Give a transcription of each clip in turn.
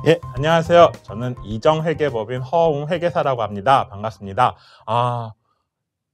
예, 안녕하세요. 저는 이정회계법인 허웅회계사라고 합니다. 반갑습니다.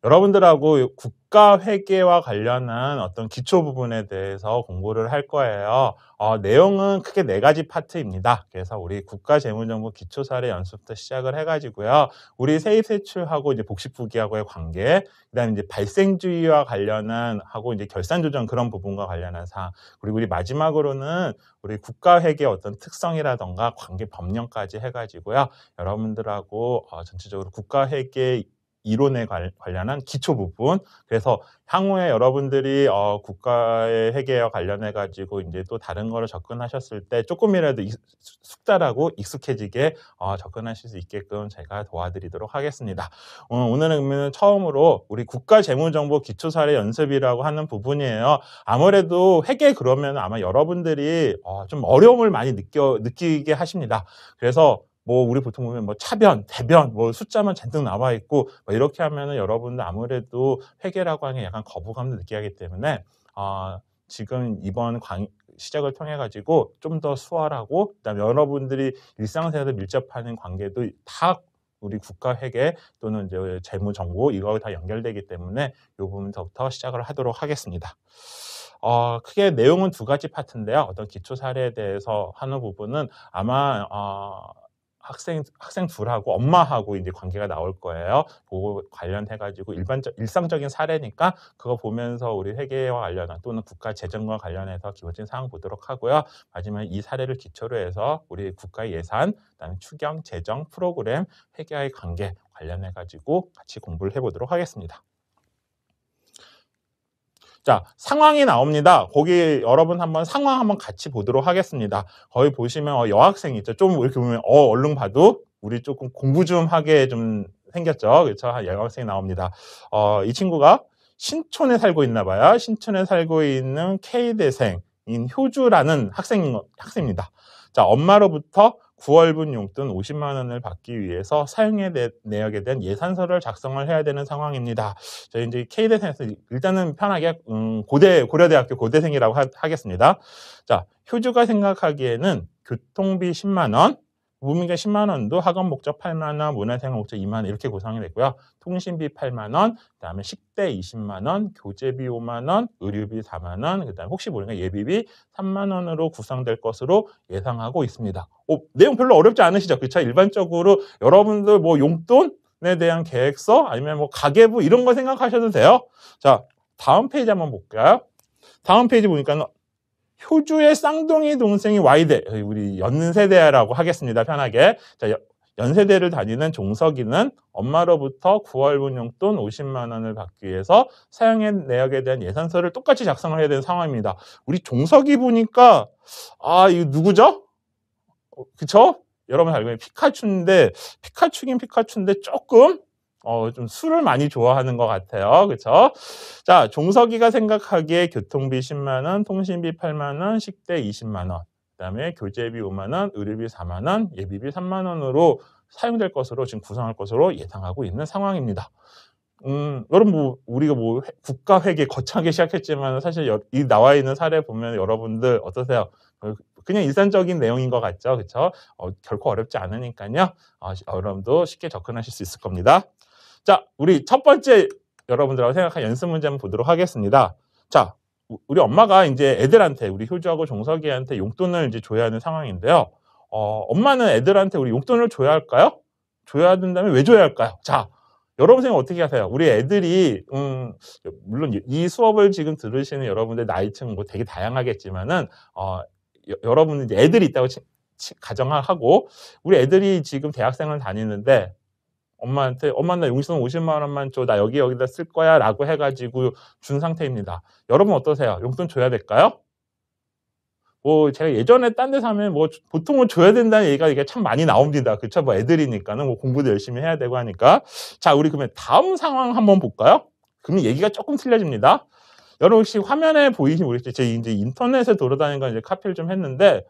여러분들하고 국가회계와 관련한 어떤 기초 부분에 대해서 공부를 할 거예요. 내용은 크게 4가지 파트입니다. 그래서 우리 국가재무정보 기초사례 연습부터 시작을 해가지고요. 우리 세입세출하고 이제 복식부기하고의 관계, 그다음에 이제 발생주의와 관련한 하고 이제 결산조정 그런 부분과 관련한 사항, 그리고 우리 마지막으로는 우리 국가회계 어떤 특성이라던가 관계 법령까지 해가지고요. 여러분들하고 전체적으로 국가회계 이론에 관련한 기초 부분, 그래서 향후에 여러분들이 국가의 회계와 관련해 가지고 이제 또 다른 거를 접근하셨을 때 조금이라도 숙달하고 익숙해지게 접근하실 수 있게끔 제가 도와드리도록 하겠습니다. 오늘은 그러면 처음으로 우리 국가재무정보 기초사례 연습이라고 하는 부분이에요. 아무래도 회계 그러면 아마 여러분들이 좀 어려움을 많이 느끼게 하십니다. 그래서 우리 보통 보면 차변, 대변, 숫자만 잔뜩 나와 있고 이렇게 하면은 여러분들 아무래도 회계라고 하는 게 약간 거부감도 느끼게 하기 때문에 지금 이번 시작을 통해 가지고 좀 더 수월하고, 그다음에 여러분들이 일상생활에 밀접하는 관계도 다 우리 국가회계 또는 이제 재무정보 이거 다 연결되기 때문에 이 부분부터 시작을 하도록 하겠습니다. 크게 내용은 2가지 파트인데요. 어떤 기초 사례에 대해서 하는 부분은 아마 학생 둘하고 엄마하고 이제 관계가 나올 거예요. 그거 관련해가지고 일상적인 사례니까 그거 보면서 우리 회계와 관련한 또는 국가 재정과 관련해서 기본적인 사항 보도록 하고요. 마지막에 이 사례를 기초로 해서 우리 국가 예산, 그다음에 추경, 재정, 프로그램, 회계와의 관계 관련해가지고 같이 공부를 해보도록 하겠습니다. 자, 상황이 나옵니다. 거기 여러분 한번 상황 한번 같이 보도록 하겠습니다. 거기 보시면 여학생 있죠. 좀 이렇게 보면 얼른 봐도 우리 조금 공부 좀 하게 좀 생겼죠. 그렇죠? 여학생이 나옵니다. 이 친구가 신촌에 살고 있나 봐요. 신촌에 살고 있는 K대생인 효주라는 학생입니다. 자, 엄마로부터 9월분 용돈 50만 원을 받기 위해서 사용의 내역에 대한 예산서를 작성을 해야 되는 상황입니다. 저희 이제 K대생에서 일단은 편하게 고려대학교 고대생이라고 하겠습니다. 자, 효주가 생각하기에는 교통비 10만 원, 부모님께 10만 원도 학원 목적 8만 원, 문화생활 목적 2만 원 이렇게 구성이 됐고요. 통신비 8만 원, 그다음에 식대 20만 원, 교재비 5만 원, 의료비 4만 원, 그다음에 혹시 모르니까 예비비 3만 원으로 구성될 것으로 예상하고 있습니다. 내용 별로 어렵지 않으시죠? 그렇죠? 일반적으로 여러분들 용돈에 대한 계획서 아니면 가계부 이런 거 생각하셔도 돼요. 자, 다음 페이지 한번 볼까요? 다음 페이지 보니까 효주의 쌍둥이 동생이 Y대, 우리 연세대라고 하겠습니다. 편하게. 자, 연세대를 다니는 종석이는 엄마로부터 9월분 용돈 50만 원을 받기 위해서 사용의 내역에 대한 예산서를 똑같이 작성을 해야 되는 상황입니다. 우리 종석이 보니까 이거 누구죠? 그쵸? 여러분 알고 있는 피카츄긴 피카츄인데 조금 좀 술을 많이 좋아하는 것 같아요. 그렇죠? 자, 종석이가 생각하기에 교통비 10만 원, 통신비 8만 원, 식대 20만 원, 그다음에 교재비 5만 원, 의료비 4만 원, 예비비 3만 원으로 사용될 것으로 지금 구성할 것으로 예상하고 있는 상황입니다. 여러분 우리가 국가회계 거창하게 시작했지만 사실 이 나와 있는 사례 보면 여러분들 어떠세요? 그냥 일상적인 내용인 것 같죠, 그렇죠? 결코 어렵지 않으니까요. 여러분도 쉽게 접근하실 수 있을 겁니다. 자, 우리 첫 번째 여러분들하고 생각한 연습 문제 한번 보도록 하겠습니다. 자, 우리 엄마가 이제 애들한테 우리 효주하고 종석이한테 용돈을 이제 줘야 하는 상황인데요. 엄마는 애들한테 우리 용돈을 줘야 할까요? 줘야 된다면 왜 줘야 할까요? 자, 여러분 생각 어떻게 하세요? 우리 애들이 물론 이 수업을 지금 들으시는 여러분들 나이층 되게 다양하겠지만은 여러분은 이제 애들이 있다고 가정하고 우리 애들이 지금 대학생을 다니는데 엄마한테 엄마 나 용돈 50만 원만 줘, 나 여기다 쓸 거야 라고 해가지고 준 상태입니다. 여러분 어떠세요? 용돈 줘야 될까요? 제가 예전에 딴 데서 하면 보통은 줘야 된다는 얘기가 이게 참 많이 나옵니다. 그쵸? 애들이니까는 공부도 열심히 해야 되고 하니까. 자, 우리 그러면 다음 상황 한번 볼까요? 그러면 얘기가 조금 틀려집니다. 여러분 혹시 화면에 보이시면 모르겠죠? 제가 이제 인터넷에 돌아다니는 거 이제 카피를 좀 했는데,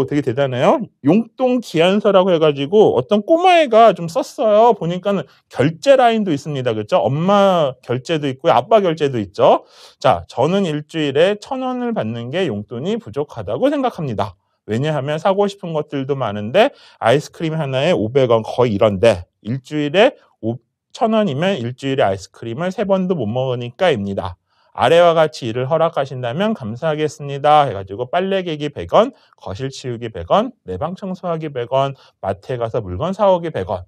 되게 대단해요. 용돈 기한서라고 해가지고 어떤 꼬마애가 좀 썼어요. 보니까는 결제 라인도 있습니다. 그렇죠? 엄마 결제도 있고요. 아빠 결제도 있죠. 자, 저는 일주일에 1,000원을 받는 게 용돈이 부족하다고 생각합니다. 왜냐하면 사고 싶은 것들도 많은데 아이스크림 하나에 500원 거의 이런데 일주일에 1,000원이면 일주일에 아이스크림을 3번도 못 먹으니까입니다. 아래와 같이 이를 허락하신다면 감사하겠습니다. 해가지고 빨래 개기 100원, 거실 치우기 100원, 내 방 청소하기 100원, 마트에 가서 물건 사오기 100원.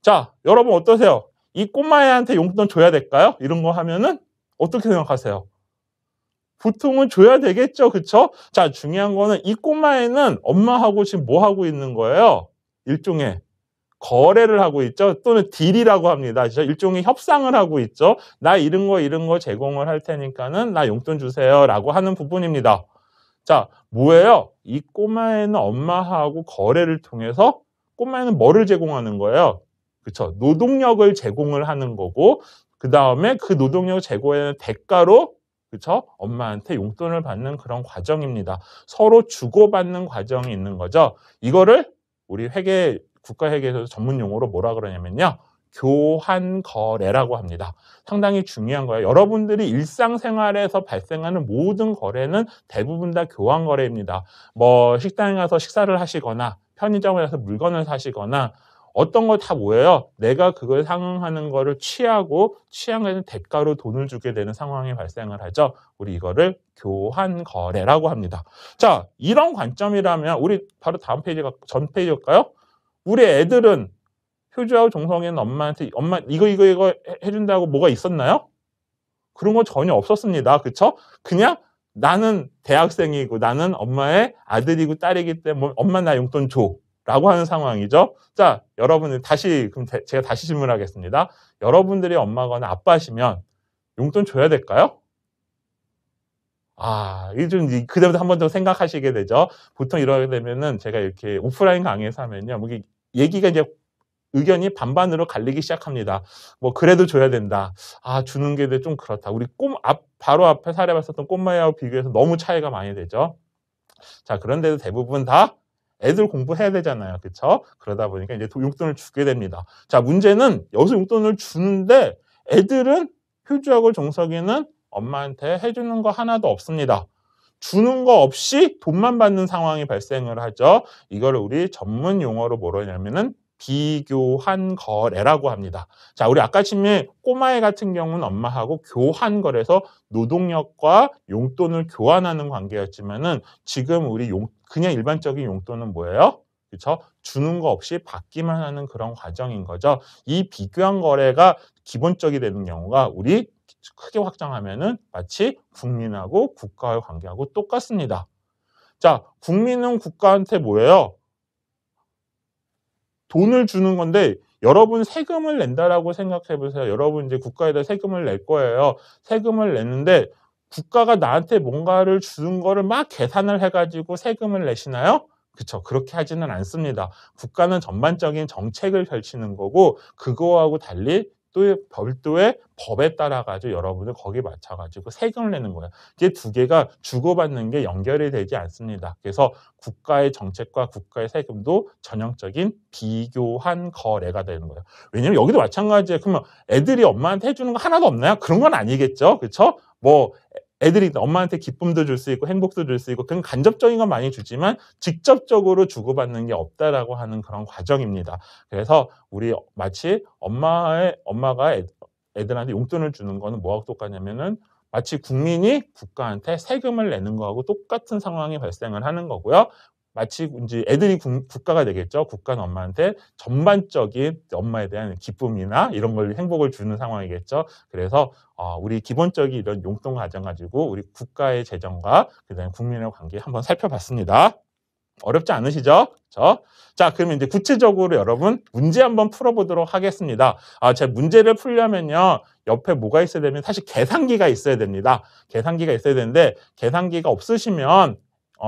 자, 여러분 어떠세요? 이 꼬마애한테 용돈 줘야 될까요? 이런 거 하면은 어떻게 생각하세요? 보통은 줘야 되겠죠, 그쵸? 자, 중요한 거는 이 꼬마애는 엄마하고 지금 뭐 하고 있는 거예요? 일종의 거래를 하고 있죠. 또는 딜이라고 합니다. 일종의 협상을 하고 있죠. 나 이런 거 제공을 할 테니까는 나 용돈 주세요라고 하는 부분입니다. 자, 뭐예요? 이 꼬마애는 엄마하고 거래를 통해서 꼬마애는 뭐를 제공하는 거예요? 그렇죠. 노동력을 제공을 하는 거고 그 다음에 그 노동력 제공의 대가로 그렇죠? 엄마한테 용돈을 받는 그런 과정입니다. 서로 주고받는 과정이 있는 거죠. 이거를 우리 국가회계에서 전문 용어로 뭐라 그러냐면요. 교환거래라고 합니다. 상당히 중요한 거예요. 여러분들이 일상생활에서 발생하는 모든 거래는 대부분 다 교환거래입니다. 뭐 식당에 가서 식사를 하시거나 편의점에 가서 물건을 사시거나 어떤 거 다 뭐예요? 내가 그걸 상응하는 거를 취하고 취한 대가로 돈을 주게 되는 상황이 발생을 하죠. 우리 이거를 교환거래라고 합니다. 자, 이런 관점이라면 우리 바로 다음 페이지가 전 페이지일까요? 우리 애들은 효주하고 종성이는 엄마한테 엄마 이거 해준다고 뭐가 있었나요? 그런 거 전혀 없었습니다. 그쵸? 그냥 나는 대학생이고 나는 엄마의 아들이고 딸이기 때문에 엄마 나 용돈 줘 라고 하는 상황이죠. 자, 여러분들 그럼 제가 다시 질문하겠습니다. 여러분들이 엄마거나 아빠시면 용돈 줘야 될까요? 이게 좀 그때부터 한 번 더 생각하시게 되죠. 보통 이러게 되면은 제가 이렇게 오프라인 강의에서 하면요. 뭐 얘기가 이제 의견이 반반으로 갈리기 시작합니다. 뭐 그래도 줘야 된다. 주는 게 좀 그렇다. 우리 바로 앞에 사례 봤었던 꼬마애하고 비교해서 너무 차이가 많이 되죠. 자, 그런데도 대부분 다 애들 공부해야 되잖아요. 그렇죠? 그러다 보니까 이제 용돈을 주게 됩니다. 자, 문제는 여기서 용돈을 주는데 애들은 효주하고 종석이는 엄마한테 해주는 거 하나도 없습니다. 주는 거 없이 돈만 받는 상황이 발생을 하죠. 이걸 우리 전문 용어로 뭐라 하냐면은 비교환 거래라고 합니다. 자, 우리 아까 치면 꼬마애 같은 경우는 엄마하고 교환 거래에서 노동력과 용돈을 교환하는 관계였지만은 지금 우리 그냥 일반적인 용돈은 뭐예요? 그렇죠? 주는 거 없이 받기만 하는 그런 과정인 거죠. 이 비교환 거래가 기본적이 되는 경우가 우리 크게 확장하면은 마치 국민하고 국가의 관계하고 똑같습니다. 자, 국민은 국가한테 뭐예요? 돈을 주는 건데 여러분 세금을 낸다라고 생각해 보세요. 여러분 이제 국가에다 세금을 낼 거예요. 세금을 냈는데 국가가 나한테 뭔가를 주는 거를 막 계산을 해가지고 세금을 내시나요? 그렇죠. 그렇게 하지는 않습니다. 국가는 전반적인 정책을 펼치는 거고 그거하고 달리 또 별도의 법에 따라 가지고 여러분들 거기에 맞춰 가지고 세금을 내는 거예요. 이게 두 개가 주고받는 게 연결이 되지 않습니다. 그래서 국가의 정책과 국가의 세금도 전형적인 비교환 거래가 되는 거예요. 왜냐면 여기도 마찬가지예요. 그러면 애들이 엄마한테 해주는 거 하나도 없나요? 그런 건 아니겠죠. 그렇죠? 뭐 애들이 엄마한테 기쁨도 줄 수 있고 행복도 줄 수 있고 그런 간접적인 건 많이 주지만 직접적으로 주고받는 게 없다라고 하는 그런 과정입니다. 그래서 우리 마치 엄마가 애들한테 용돈을 주는 거는 뭐하고 똑같냐면은 마치 국민이 국가한테 세금을 내는 거하고 똑같은 상황이 발생을 하는 거고요. 마치 이제 애들이 국가가 되겠죠. 국가는 엄마한테 전반적인 엄마에 대한 기쁨이나 이런 걸 행복을 주는 상황이겠죠. 그래서 우리 기본적인 이런 용돈 과정 가지고 우리 국가의 재정과 그다음에 국민의 관계 한번 살펴봤습니다. 어렵지 않으시죠? 그렇죠? 자, 그러면 이제 구체적으로 여러분 문제 한번 풀어보도록 하겠습니다. 제가 문제를 풀려면요. 옆에 뭐가 있어야 되면 사실 계산기가 있어야 됩니다. 계산기가 있어야 되는데 계산기가 없으시면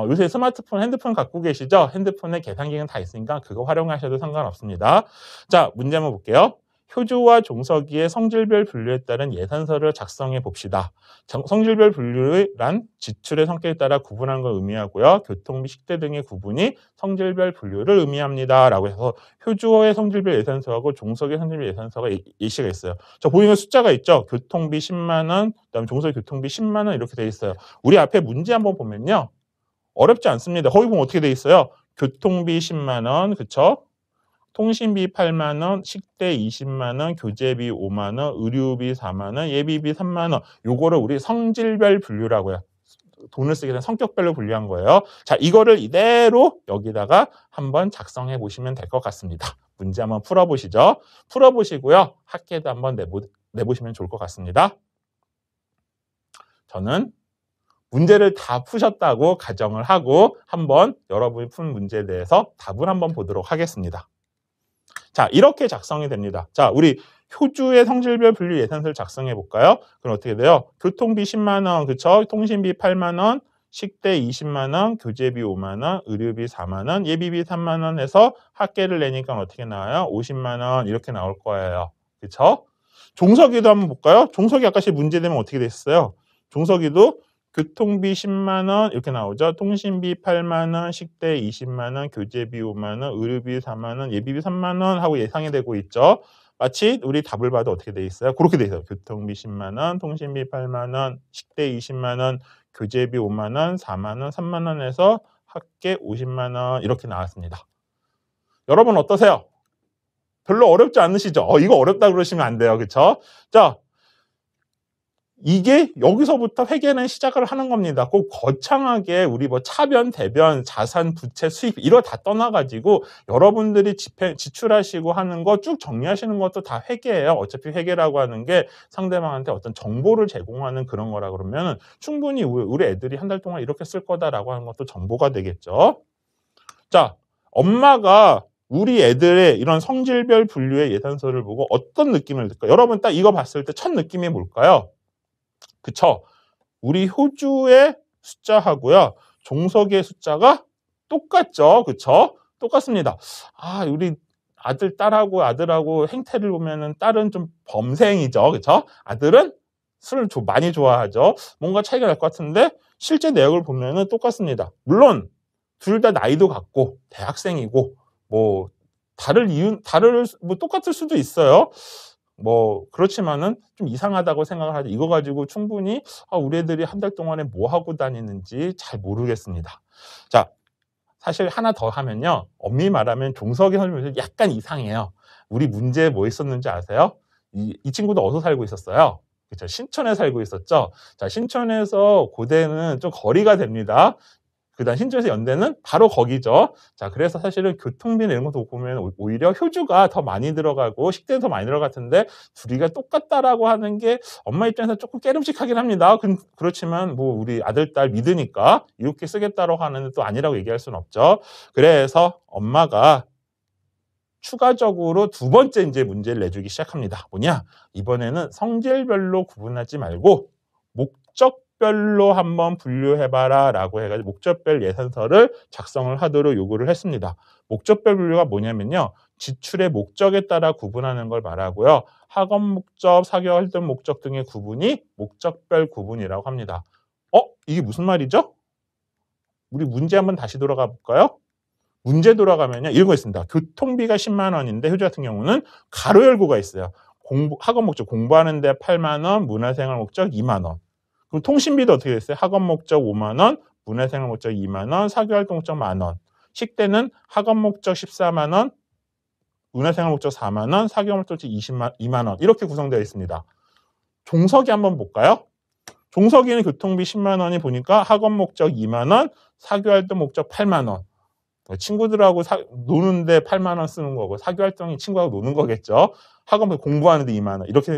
요새 스마트폰, 핸드폰 갖고 계시죠? 핸드폰에 계산기는 다 있으니까 그거 활용하셔도 상관없습니다. 자, 문제 한번 볼게요. 효주와 종석이의 성질별 분류에 따른 예산서를 작성해 봅시다. 성질별 분류란 지출의 성격에 따라 구분하는 걸 의미하고요. 교통비, 식대 등의 구분이 성질별 분류를 의미합니다. 라고 해서 효주의 성질별 예산서하고 종석의 성질별 예산서가 예시가 있어요. 자, 보이는 숫자가 있죠? 교통비 10만 원, 그다음에 종석의 교통비 10만 원 이렇게 돼 있어요. 우리 앞에 문제 한번 보면요. 어렵지 않습니다. 거기 보면 어떻게 돼 있어요? 교통비 10만 원, 그쵸? 통신비 8만 원, 식대 20만 원, 교재비 5만 원, 의료비 4만 원, 예비비 3만 원. 요거를 우리 성질별 분류라고요. 돈을 쓰게 된 성격별로 분류한 거예요. 자, 이거를 이대로 여기다가 한번 작성해 보시면 될 것 같습니다. 문제 한번 풀어보시죠. 풀어보시고요. 학계도 한번 내보시면 좋을 것 같습니다. 저는 문제를 다 푸셨다고 가정을 하고 한번 여러분이 푼 문제에 대해서 답을 한번 보도록 하겠습니다. 자, 이렇게 작성이 됩니다. 자, 우리 효주의 성질별 분류 예산서를 작성해 볼까요? 그럼 어떻게 돼요? 교통비 10만 원, 그쵸? 통신비 8만 원, 식대 20만 원, 교재비 5만 원, 의료비 4만 원, 예비비 3만 원 해서 합계를 내니까 어떻게 나와요? 50만 원 이렇게 나올 거예요. 그쵸? 종석이도 한번 볼까요? 종석이 아까시 문제 되면 어떻게 됐어요? 종석이도 교통비 10만 원 이렇게 나오죠. 통신비 8만 원, 식대 20만 원, 교재비 5만 원, 의료비 4만 원, 예비비 3만 원 하고 예상이 되고 있죠. 마치 우리 답을 봐도 어떻게 돼 있어요? 그렇게 돼 있어요. 교통비 10만 원, 통신비 8만 원, 식대 20만 원, 교재비 5만 원, 4만 원, 3만 원 해서 합계 50만 원 이렇게 나왔습니다. 여러분 어떠세요? 별로 어렵지 않으시죠? 이거 어렵다 그러시면 안 돼요. 그렇죠? 자, 이게 여기서부터 회계는 시작을 하는 겁니다. 꼭 거창하게 우리 뭐 차변, 대변, 자산, 부채, 수입 이거 다 떠나가지고 여러분들이 지출하시고 하는 거 쭉 정리하시는 것도 다 회계예요. 어차피 회계라고 하는 게 상대방한테 어떤 정보를 제공하는 그런 거라 그러면 충분히 우리 애들이 한 달 동안 이렇게 쓸 거다라고 하는 것도 정보가 되겠죠. 자, 엄마가 우리 애들의 이런 성질별 분류의 예산서를 보고 어떤 느낌을 들까요? 여러분 딱 이거 봤을 때 첫 느낌이 뭘까요? 그쵸? 우리 효주의 숫자하고요. 종석의 숫자가 똑같죠? 그쵸? 똑같습니다. 아, 우리 아들, 딸하고 아들하고 행태를 보면은 딸은 좀 범생이죠. 그쵸? 아들은 술을 많이 좋아하죠. 뭔가 차이가 날 것 같은데 실제 내역을 보면은 똑같습니다. 물론 둘 다 나이도 같고 대학생이고 뭐 뭐 똑같을 수도 있어요. 뭐 그렇지만은 좀 이상하다고 생각을 하죠. 이거 가지고 충분히 우리 애들이 한 달 동안에 뭐 하고 다니는지 잘 모르겠습니다. 자, 사실 하나 더 하면요. 엄밀히 말하면 종석이 선생님이 약간 이상해요. 우리 문제에 뭐 있었는지 아세요? 이 친구도 어디서 살고 있었어요? 그렇죠. 신촌에 살고 있었죠. 자, 신촌에서 고대는 좀 거리가 됩니다. 그다음 신촌에서 연대는 바로 거기죠. 자, 그래서 사실은 교통비나 이런 것도 보면 오히려 효주가 더 많이 들어가고 식대는 더 많이 들어갔는데 둘이가 똑같다라고 하는 게 엄마 입장에서 조금 깨름직하긴 합니다. 그렇지만 뭐 우리 아들, 딸 믿으니까 이렇게 쓰겠다라고 하는 또 아니라고 얘기할 수는 없죠. 그래서 엄마가 추가적으로 두 번째 이제 문제를 내주기 시작합니다. 뭐냐? 이번에는 성질별로 구분하지 말고 목적별로 한번 분류해봐라 라고 해가지고 목적별 예산서를 작성을 하도록 요구를 했습니다. 목적별 분류가 뭐냐면요. 지출의 목적에 따라 구분하는 걸 말하고요. 학업 목적, 사교 활동 목적 등의 구분이 목적별 구분이라고 합니다. 이게 무슨 말이죠? 우리 문제 한번 다시 돌아가 볼까요? 문제 돌아가면요. 이런 거 있습니다. 교통비가 10만 원인데 효주 같은 경우는 가로 열고가 있어요. 학업 목적 공부하는데 8만 원, 문화생활 목적 2만 원. 그럼 통신비도 어떻게 됐어요? 학업 목적 5만 원, 문화생활 목적 2만 원, 사교활동 목적 1만 원. 식대는 학업 목적 14만 원, 문화생활 목적 4만 원, 사교활동 목적 2만 원. 이렇게 구성되어 있습니다. 종석이 한번 볼까요? 종석이는 교통비 10만 원이 보니까 학업 목적 2만 원, 사교활동 목적 8만 원. 친구들하고 노는데 8만 원 쓰는 거고 사교활동이 친구하고 노는 거겠죠. 학원 공부하는데 2만 원 이렇게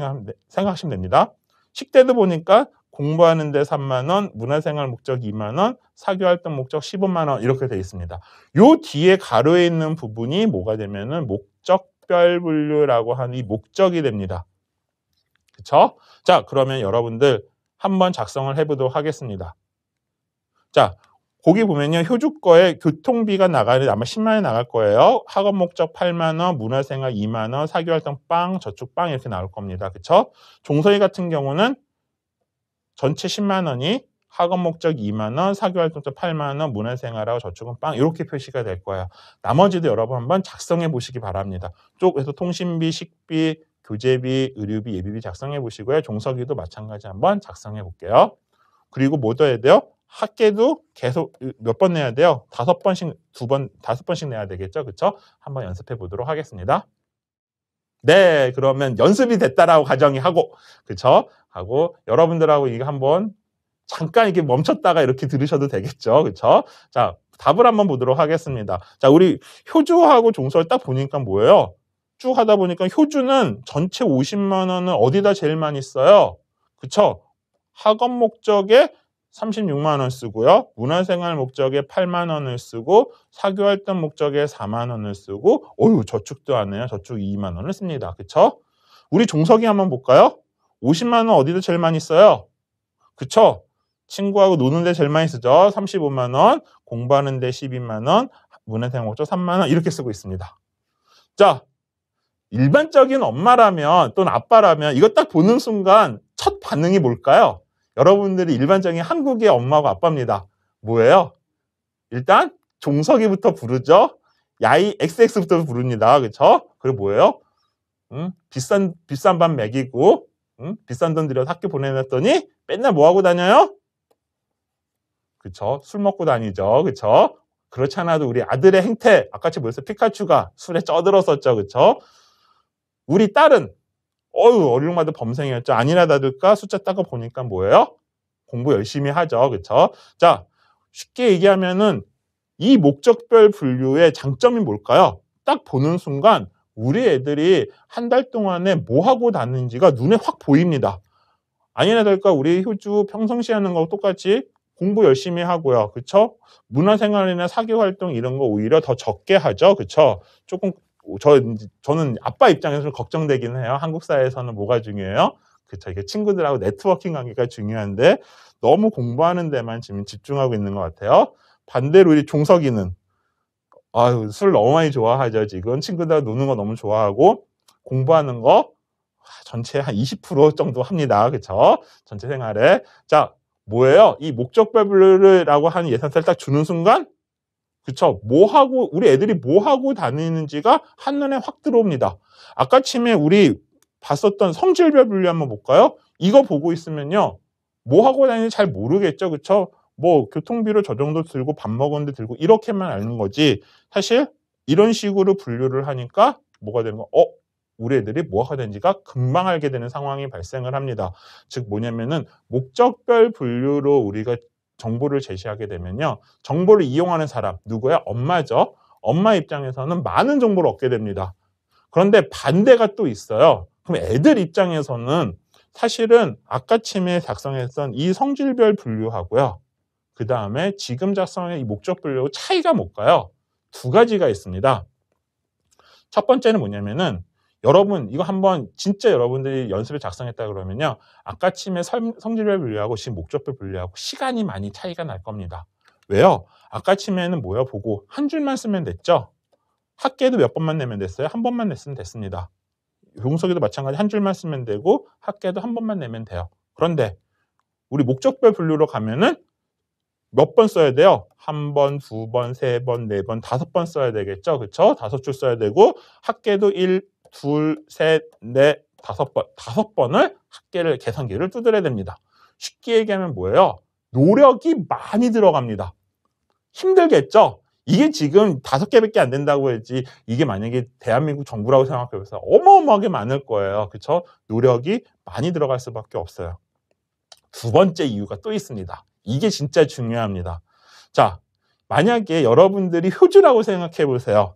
생각하시면 됩니다. 식대도 보니까 공부하는데 3만 원, 문화생활 목적 2만 원, 사교활동 목적 15만 원 이렇게 되어 있습니다. 요 뒤에 가로에 있는 부분이 뭐가 되면은 목적별 분류라고 하는 이 목적이 됩니다. 그렇죠? 자, 그러면 여러분들 한번 작성을 해보도록 하겠습니다. 자, 거기 보면요. 효주 거에 교통비가 나가는 아마 10만 원이 나갈 거예요. 학업 목적 8만 원, 문화생활 2만 원, 사교활동 빵, 저축 빵 이렇게 나올 겁니다. 그렇죠? 종서희 같은 경우는 전체 10만 원이 학업 목적 2만 원, 사교활동 목적 8만 원, 문화생활하고 저축은 빵 이렇게 표시가 될 거예요. 나머지도 여러분 한번 작성해 보시기 바랍니다. 쪽에서 통신비, 식비, 교재비, 의료비, 예비비 작성해 보시고요. 종서기도 마찬가지 한번 작성해 볼게요. 그리고 뭐 더 해야 돼요? 학계도 계속 몇 번 내야 돼요? 5번씩, 2번, 5번씩 내야 되겠죠? 그쵸? 한번 연습해 보도록 하겠습니다. 네, 그러면 연습이 됐다라고 가정이 하고, 그쵸? 하고, 여러분들하고 이거 한번 잠깐 이렇게 멈췄다가 이렇게 들으셔도 되겠죠? 그쵸? 자, 답을 한번 보도록 하겠습니다. 자, 우리 효주하고 종서를 딱 보니까 뭐예요? 쭉 하다 보니까 효주는 전체 50만 원은 어디다 제일 많이 써요? 그쵸? 학업 목적에 36만 원 쓰고요. 문화생활 목적에 8만 원을 쓰고 사교활동 목적에 4만 원을 쓰고 어휴 저축도 안 해요. 저축 2만 원을 씁니다. 그쵸? 우리 종석이 한번 볼까요? 50만 원 어디다 제일 많이 써요? 그쵸? 친구하고 노는 데 제일 많이 쓰죠. 35만 원, 공부하는 데 12만 원, 문화생활 목적 3만 원 이렇게 쓰고 있습니다. 자, 일반적인 엄마라면 또는 아빠라면 이거 딱 보는 순간 첫 반응이 뭘까요? 여러분들이 일반적인 한국의 엄마하고 아빠입니다. 뭐예요? 일단 종석이부터 부르죠. 야이 XX부터 부릅니다. 그렇죠? 그리고 뭐예요? 비싼 밥 먹이고 비싼 돈 들여서 학교 보내놨더니 맨날 뭐 하고 다녀요? 그렇죠? 술 먹고 다니죠. 그렇죠? 그렇지 않아도 우리 아들의 행태 아까처럼 뭐였어요? 피카츄가 술에 쪄들었었죠. 그렇죠? 우리 딸은 어릴마다 범생이었죠. 아니나 다를까 숫자 따고 보니까 뭐예요? 공부 열심히 하죠. 그렇죠? 자, 쉽게 얘기하면은 이 목적별 분류의 장점이 뭘까요? 딱 보는 순간 우리 애들이 한 달 동안에 뭐 하고 다니는지가 눈에 확 보입니다. 아니나 다를까 우리 효주 평상시에 하는 거하고 똑같이 공부 열심히 하고요. 그렇죠? 문화생활이나 사교활동 이런 거 오히려 더 적게 하죠. 그렇죠? 조금 저는 아빠 입장에서 걱정되긴 해요. 한국 사회에서는 뭐가 중요해요? 그렇죠. 이게 친구들하고 네트워킹 관계가 중요한데 너무 공부하는 데만 지금 집중하고 있는 것 같아요. 반대로 우리 종석이는 술 너무 많이 좋아하죠. 지금 친구들하고 노는 거 너무 좋아하고 공부하는 거 전체 한 20% 정도 합니다. 그렇죠? 전체 생활에. 자, 뭐예요? 이 목적별 분류라고 하는 예산서를 딱 주는 순간 그쵸? 우리 애들이 뭐 하고 다니는지가 한눈에 확 들어옵니다. 아까 침에 우리 봤었던 성질별 분류 한번 볼까요? 이거 보고 있으면요. 뭐 하고 다니는지 잘 모르겠죠. 그쵸? 뭐 교통비로 저 정도 들고 밥 먹었는데 들고 이렇게만 아는 거지. 사실 이런 식으로 분류를 하니까 뭐가 되는 거? 우리 애들이 뭐 하고 다니는지가 금방 알게 되는 상황이 발생을 합니다. 즉 뭐냐면은 목적별 분류로 우리가 정보를 제시하게 되면요. 정보를 이용하는 사람, 누구야? 엄마죠. 엄마 입장에서는 많은 정보를 얻게 됩니다. 그런데 반대가 또 있어요. 그럼 애들 입장에서는 사실은 아까 침에 작성했던 이 성질별 분류하고요. 그 다음에 지금 작성한 이 목적 분류 차이가 뭘까요? 두 가지가 있습니다. 첫 번째는 뭐냐면은 여러분 이거 한번 진짜 여러분들이 연습에 작성했다 그러면요. 아까 침에 성질별 분류하고 지금 목적별 분류하고 시간이 많이 차이가 날 겁니다. 왜요? 아까 침에는 뭐야 보고 한 줄만 쓰면 됐죠. 학계도 몇 번만 내면 됐어요? 한 번만 냈으면 됐습니다. 용석이도 마찬가지 한 줄만 쓰면 되고 학계도 한 번만 내면 돼요. 그런데 우리 목적별 분류로 가면은 몇 번 써야 돼요? 한 번, 두 번, 세 번, 네 번, 5번 써야 되겠죠. 그렇죠? 5줄 써야 되고 학계도 1, 둘, 셋, 넷, 5번. 5번을 학계를 계산기를 두드려야 됩니다. 쉽게 얘기하면 뭐예요? 노력이 많이 들어갑니다. 힘들겠죠? 이게 지금 5개밖에 안 된다고 했지 이게 만약에 대한민국 정부라고 생각해보세요. 어마어마하게 많을 거예요. 그렇죠? 노력이 많이 들어갈 수밖에 없어요. 두 번째 이유가 또 있습니다. 이게 진짜 중요합니다. 자, 만약에 여러분들이 효주라고 생각해 보세요.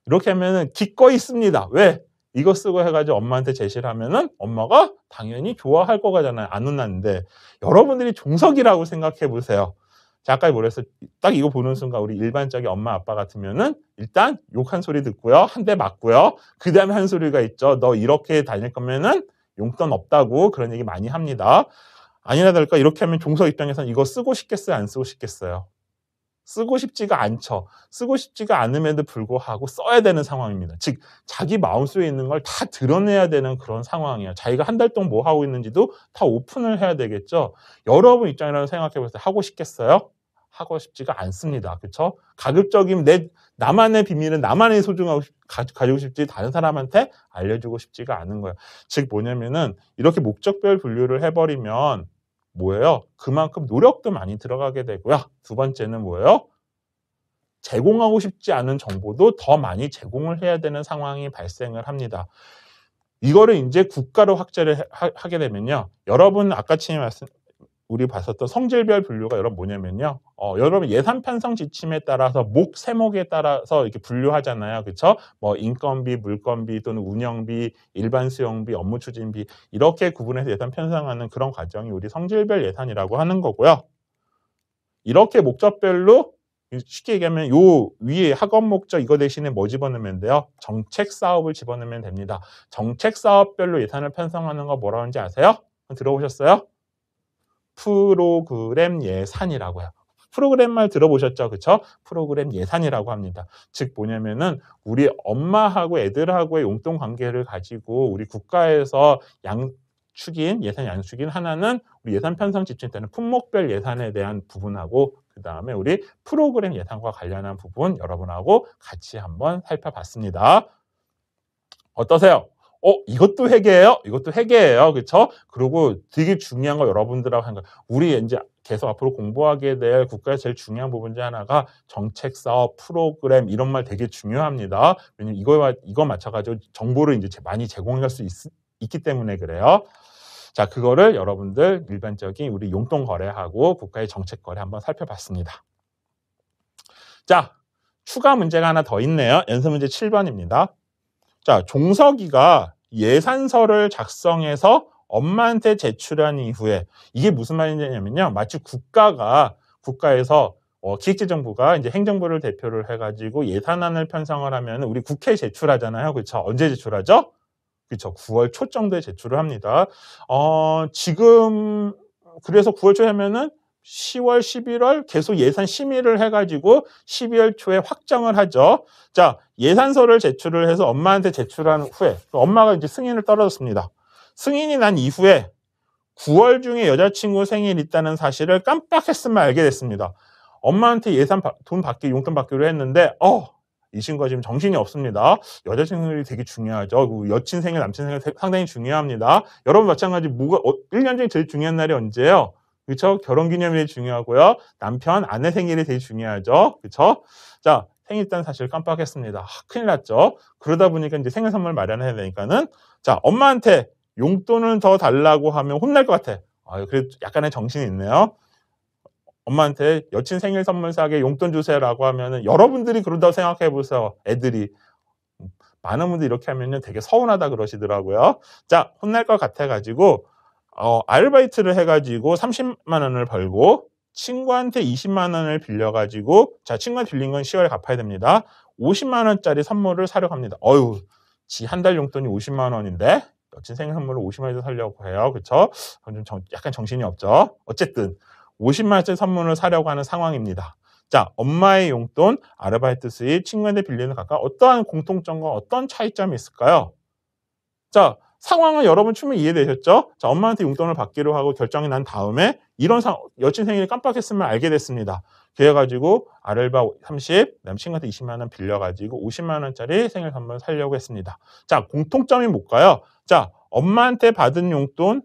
이렇게 하면은 기꺼이 씁니다. 왜? 이거 쓰고 해가지고 엄마한테 제시를 하면은 엄마가 당연히 좋아할 거잖아요. 안 혼났는데 여러분들이 종석이라고 생각해 보세요. 자, 아까 뭐랬어요? 딱 이거 보는 순간 우리 일반적인 엄마 아빠 같으면은 일단 욕 한 소리 듣고요. 한 대 맞고요. 그 다음에 한 소리가 있죠. 너 이렇게 다닐 거면은 용돈 없다고 그런 얘기 많이 합니다. 아니나 다를까 이렇게 하면 종석 입장에서는 이거 쓰고 싶겠어요? 안 쓰고 싶겠어요? 쓰고 싶지가 않죠. 쓰고 싶지가 않음에도 불구하고 써야 되는 상황입니다. 즉 자기 마음속에 있는 걸 다 드러내야 되는 그런 상황이에요. 자기가 한 달 동안 뭐 하고 있는지도 다 오픈을 해야 되겠죠. 여러분 입장이라고 생각해 보세요. 하고 싶겠어요? 하고 싶지가 않습니다. 그렇죠? 가급적이면 나만의 비밀은 나만의 소중하고 가지고 싶지 다른 사람한테 알려주고 싶지가 않은 거예요. 즉 뭐냐면은 이렇게 목적별 분류를 해버리면 뭐예요? 그만큼 노력도 많이 들어가게 되고요. 두 번째는 뭐예요? 제공하고 싶지 않은 정보도 더 많이 제공을 해야 되는 상황이 발생을 합니다. 이거를 이제 국가로 확대를 하게 되면요. 여러분 아까 우리 봤었던 성질별 분류가 여러분 뭐냐면요. 여러분 예산 편성 지침에 따라서 세목에 따라서 이렇게 분류하잖아요. 그렇죠? 뭐 인건비, 물건비 또는 운영비, 일반 수용비, 업무 추진비 이렇게 구분해서 예산 편성하는 그런 과정이 우리 성질별 예산이라고 하는 거고요. 이렇게 목적별로 쉽게 얘기하면 요 위에 학업 목적 이거 대신에 뭐 집어넣으면 돼요? 정책 사업을 집어넣으면 됩니다. 정책 사업별로 예산을 편성하는 거 뭐라고 하는지 아세요? 들어보셨어요? 프로그램 예산이라고요. 프로그램 말 들어보셨죠? 그렇죠? 프로그램 예산이라고 합니다. 즉 뭐냐면은 우리 엄마하고 애들하고의 용돈 관계를 가지고 우리 국가에서 예산 양축인 하나는 우리 예산 편성 지침 때는 품목별 예산에 대한 부분하고 그 다음에 우리 프로그램 예산과 관련한 부분 여러분하고 같이 한번 살펴봤습니다. 어떠세요? 이것도 회계예요? 이것도 회계예요. 그렇죠? 그리고 되게 중요한 거 여러분들하고 하는 거. 우리 이제 계속 앞으로 공부하게 될 국가의 제일 중요한 부분 중 하나가 정책 사업, 프로그램 이런 말 되게 중요합니다. 왜냐면 이거 맞춰가지고 정보를 이제 많이 제공할 수 있기 때문에 그래요. 자, 그거를 여러분들 일반적인 우리 용돈 거래하고 국가의 정책 거래 한번 살펴봤습니다. 자, 추가 문제가 하나 더 있네요. 연습 문제 7번입니다. 자, 종석이가 예산서를 작성해서 엄마한테 제출한 이후에 이게 무슨 말이냐면요. 마치 국가에서 기획재정부가 이제 행정부를 대표를 해가지고 예산안을 편성을 하면 우리 국회에 제출하잖아요. 그렇죠? 언제 제출하죠? 그렇죠. 9월 초 정도에 제출을 합니다. 지금 그래서 9월 초에 하면은 10월, 11월 계속 예산 심의를 해가지고 12월 초에 확정을 하죠. 자, 예산서를 제출을 해서 엄마한테 제출한 후에 엄마가 이제 승인을 떨어졌습니다. 승인이 난 이후에 9월 중에 여자친구 생일이 있다는 사실을 깜빡했으면 알게 됐습니다. 엄마한테 용돈 받기로 했는데 이 친구가 지금 정신이 없습니다. 여자친구 생일이 되게 중요하죠. 여친 생일, 남친 생일 상당히 중요합니다. 여러분 마찬가지 1년 중에 제일 중요한 날이 언제예요? 그렇죠? 결혼기념일이 중요하고요. 남편, 아내 생일이 되게 중요하죠. 그렇죠? 자, 생일 있다는 사실을 깜빡했습니다. 큰일 났죠. 그러다 보니까 이제 생일 선물 마련해야 되니까는 자, 엄마한테 용돈을 더 달라고 하면 혼날 것 같아. 그래도 약간의 정신이 있네요. 엄마한테 여친 생일 선물 사게 용돈 주세요라고 하면은 여러분들이 그런다고 생각해 보세요. 애들이 많은 분들이 이렇게 하면은 되게 서운하다 그러시더라고요. 자, 혼날 것 같아가지고 아르바이트를 해가지고 30만 원을 벌고 친구한테 20만 원을 빌려가지고 자, 친구한테 빌린 건 10월에 갚아야 됩니다. 50만 원짜리 선물을 사려고 합니다. 지 한 달 용돈이 50만 원인데 여친 생일 선물로 50만 원에서 사려고 해요. 그렇죠? 약간 정신이 없죠. 어쨌든 50만 원짜리 선물을 사려고 하는 상황입니다. 자, 엄마의 용돈, 아르바이트 수입, 친구한테 빌리는 각각 어떠한 공통점과 어떤 차이점이 있을까요? 자, 상황은 여러분 충분히 이해되셨죠? 자, 엄마한테 용돈을 받기로 하고 결정이 난 다음에 여친 생일을 깜빡했으면 알게 됐습니다. 그래가지고 아르바 30, 남친한테 20만 원 빌려가지고 50만 원짜리 생일 선물 사려고 했습니다. 자, 공통점이 뭘까요? 자, 엄마한테 받은 용돈,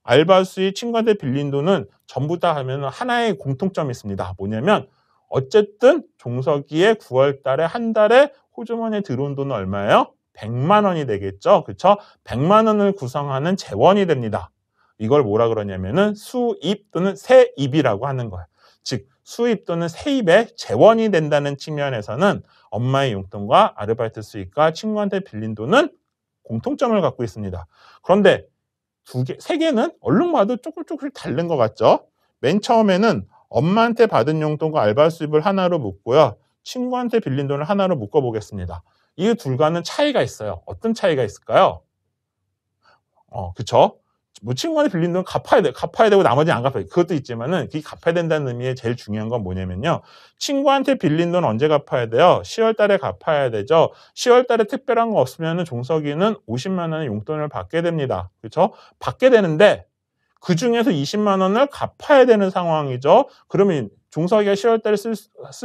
알바 수입, 친구한테 빌린 돈은 전부 다 하면 하나의 공통점이 있습니다. 뭐냐면 어쨌든 종석이의 9월 달에 한 달에 호주머니에 들어온 돈은 얼마예요? 100만 원이 되겠죠. 그렇죠? 100만 원을 구성하는 재원이 됩니다. 이걸 뭐라 그러냐면은 수입 또는 세입이라고 하는 거예요. 즉 수입 또는 세입의 재원이 된다는 측면에서는 엄마의 용돈과 아르바이트 수입과 친구한테 빌린 돈은 공통점을 갖고 있습니다. 그런데 세 개는 얼른 봐도 조금씩 다른 것 같죠? 맨 처음에는 엄마한테 받은 용돈과 알바 수입을 하나로 묶고요. 친구한테 빌린 돈을 하나로 묶어보겠습니다. 이 둘과는 차이가 있어요. 어떤 차이가 있을까요? 그쵸? 뭐 친구한테 빌린 돈 갚아야 되고 나머지는 안 갚아야 돼. 그것도 있지만은 그게 갚아야 된다는 의미의 제일 중요한 건 뭐냐면요. 친구한테 빌린 돈 언제 갚아야 돼요? 10월 달에 갚아야 되죠. 10월 달에 특별한 거 없으면은 종석이는 50만 원의 용돈을 받게 됩니다. 그렇죠? 받게 되는데 그 중에서 20만 원을 갚아야 되는 상황이죠. 그러면 종석이가 10월 달에 쓸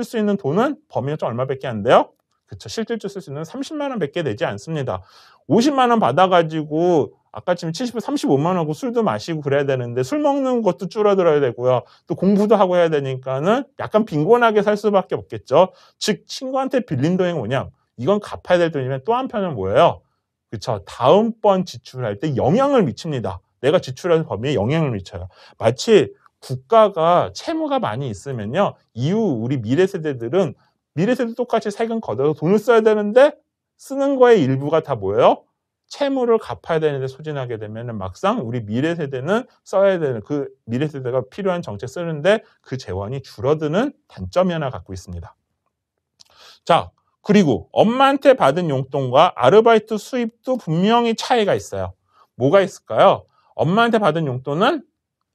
수 있는 돈은 범위가 좀 얼마밖에 안 돼요? 그렇죠. 실질적으로 쓸 수 있는 30만 원밖에 되지 않습니다. 50만 원 받아가지고 아까 지금 70분 35만 원고 술도 마시고 그래야 되는데 술 먹는 것도 줄어들어야 되고요. 또 공부도 하고 해야 되니까는 약간 빈곤하게 살 수밖에 없겠죠. 즉 친구한테 빌린 돈이 뭐냐? 이건 갚아야 될 돈이면 또 한편은 뭐예요? 그렇죠. 다음번 지출할 때 영향을 미칩니다. 내가 지출하는 범위에 영향을 미쳐요. 마치 국가가 채무가 많이 있으면요. 이후 우리 미래 세대들은 미래 세대 똑같이 세금 걷어서 돈을 써야 되는데 쓰는 거의 일부가 다 뭐예요? 채무를 갚아야 되는데 소진하게 되면 막상 우리 미래 세대는 써야 되는 그 미래 세대가 필요한 정책 쓰는데 그 재원이 줄어드는 단점이 하나 갖고 있습니다. 자, 그리고 엄마한테 받은 용돈과 아르바이트 수입도 분명히 차이가 있어요. 뭐가 있을까요? 엄마한테 받은 용돈은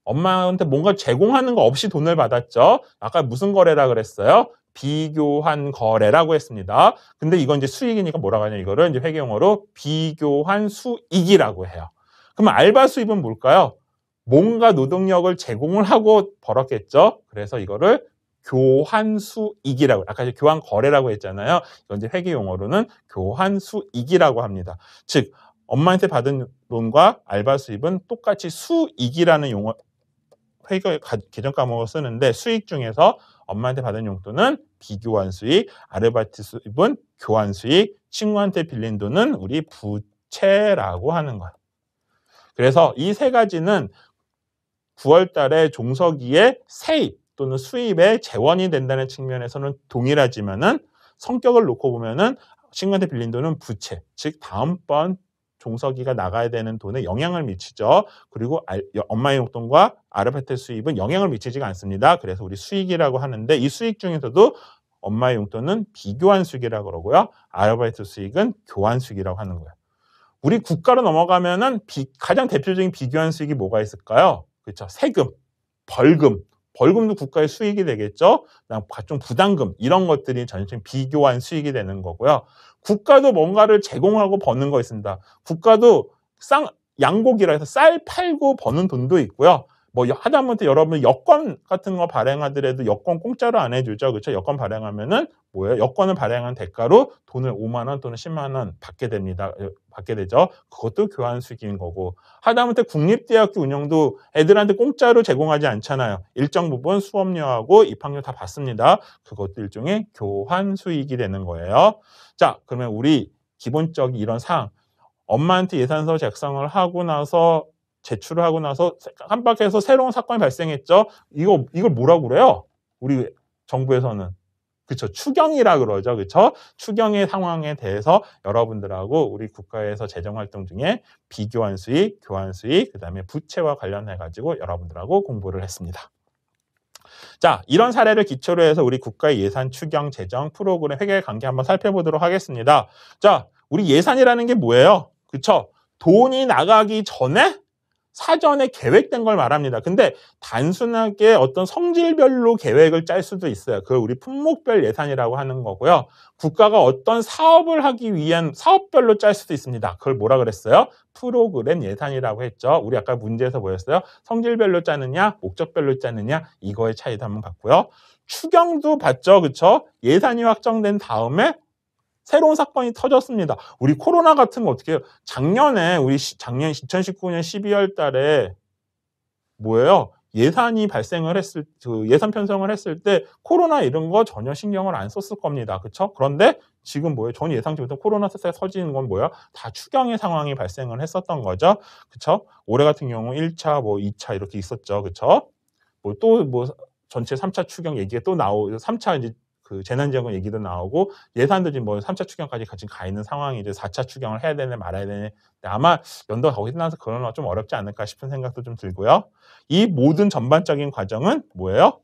엄마한테 뭔가 제공하는 거 없이 돈을 받았죠. 아까 무슨 거래라 그랬어요? 비교환 거래라고 했습니다. 근데 이건 이제 수익이니까 뭐라고 하냐 이거를 이제 회계용어로 비교환 수익이라고 해요. 그럼 알바 수입은 뭘까요? 뭔가 노동력을 제공을 하고 벌었겠죠. 그래서 이거를 교환수익이라고, 아까 이제 교환 거래라고 했잖아요. 이건 이제 회계용어로는 교환수익이라고 합니다. 즉 엄마한테 받은 돈과 알바 수입은 똑같이 수익이라는 용어 회계 계정 과목을 쓰는데 수익 중에서 엄마한테 받은 용돈은 비교환 수익, 아르바이트 수입은 교환 수익, 친구한테 빌린 돈은 우리 부채라고 하는 거예요. 그래서 이 세 가지는 9월 달에 종서기의 세입 또는 수입의 재원이 된다는 측면에서는 동일하지만은 성격을 놓고 보면은 친구한테 빌린 돈은 부채, 즉 다음번 종서기가 나가야 되는 돈에 영향을 미치죠. 그리고 엄마의 용돈과 아르바이트 수입은 영향을 미치지가 않습니다. 그래서 우리 수익이라고 하는데 이 수익 중에서도 엄마의 용돈은 비교환 수익이라고 그러고요. 아르바이트 수익은 교환 수익이라고 하는 거예요. 우리 국가로 넘어가면은 가장 대표적인 비교환 수익이 뭐가 있을까요? 그렇죠. 세금, 벌금. 벌금도 국가의 수익이 되겠죠. 그다음 각종 부담금 이런 것들이 전체적인 비교환 수익이 되는 거고요. 국가도 뭔가를 제공하고 버는 거 있습니다. 국가도 양곡이라 해서 쌀 팔고 버는 돈도 있고요. 뭐 하다못해 여러분 여권 같은 거 발행하더라도 여권 공짜로 안 해주죠. 그렇죠? 여권 발행하면은 뭐예요? 여권을 발행한 대가로 돈을 5만 원 또는 10만 원 받게 됩니다. 받게 되죠. 그것도 교환 수익인 거고 하다못해 국립대학교 운영도 애들한테 공짜로 제공하지 않잖아요. 일정 부분 수업료하고 입학료 다 받습니다. 그것도 일종의 교환 수익이 되는 거예요. 자, 그러면 우리 기본적인 이런 사항 엄마한테 예산서 작성을 하고 나서 제출을 하고 나서 깜빡해서 새로운 사건이 발생했죠. 이걸 뭐라고 그래요? 우리 정부에서는 그렇죠. 추경이라 그러죠. 그렇죠? 추경의 상황에 대해서 여러분들하고 우리 국가에서 재정 활동 중에 비교환 수익, 교환 수익, 그다음에 부채와 관련해 가지고 여러분들하고 공부를 했습니다. 자, 이런 사례를 기초로 해서 우리 국가의 예산 추경 재정 프로그램 회계 관계 한번 살펴보도록 하겠습니다. 자, 우리 예산이라는 게 뭐예요? 그렇죠? 돈이 나가기 전에 사전에 계획된 걸 말합니다. 근데 단순하게 어떤 성질별로 계획을 짤 수도 있어요. 그걸 우리 품목별 예산이라고 하는 거고요. 국가가 어떤 사업을 하기 위한 사업별로 짤 수도 있습니다. 그걸 뭐라 그랬어요? 프로그램 예산이라고 했죠. 우리 아까 문제에서 뭐였어요? 성질별로 짜느냐, 목적별로 짜느냐 이거의 차이도 한번 봤고요. 추경도 봤죠. 그렇죠? 예산이 확정된 다음에 새로운 사건이 터졌습니다. 우리 코로나 같은 거 어떻게 해요? 작년 2019년 12월 달에 뭐예요? 예산이 발생을 했을 예산 편성을 했을 때 코로나 이런 거 전혀 신경을 안 썼을 겁니다. 그렇죠? 그런데 지금 뭐예요? 전 예상치 못한 코로나 사태가 터지는 건 뭐예요? 다 추경의 상황이 발생을 했었던 거죠. 그렇죠? 올해 같은 경우 1차 뭐 2차 이렇게 있었죠. 그렇죠? 전체 3차 추경 얘기가 또 나오고 3차 이제 그 재난지원금 얘기도 나오고 예산도 지금 뭐 3차 추경까지 같이 가 있는 상황이죠. 4차 추경을 해야 되네 말아야 되네. 아마 연도가 거기서 나서 그런 건 좀 어렵지 않을까 싶은 생각도 좀 들고요. 이 모든 전반적인 과정은 뭐예요?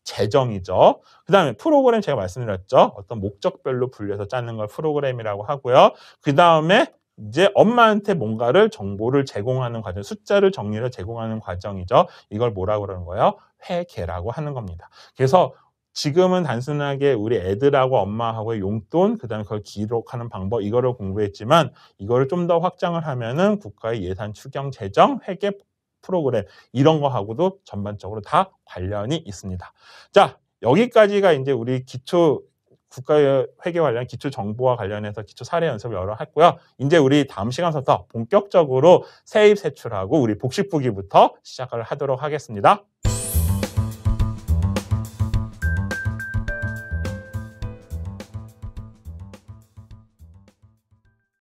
재정이죠. 그 다음에 프로그램 제가 말씀드렸죠. 어떤 목적별로 분류해서 짜는 걸 프로그램이라고 하고요. 그 다음에 이제 엄마한테 뭔가를 정보를 제공하는 과정, 숫자를 정리를 제공하는 과정이죠. 이걸 뭐라고 그러는 거예요? 회계라고 하는 겁니다. 그래서 지금은 단순하게 우리 애들하고 엄마하고의 용돈, 그 다음에 그걸 기록하는 방법, 이거를 공부했지만 이거를 좀 더 확장을 하면은 국가의 예산 추경 재정 회계 프로그램 이런 거하고도 전반적으로 다 관련이 있습니다. 자, 여기까지가 이제 우리 기초 국가회계 관련 기초 정보와 관련해서 기초 사례 연습을 여러 했고요. 이제 우리 다음 시간부터 본격적으로 세입 세출하고 우리 복식부기부터 시작을 하도록 하겠습니다.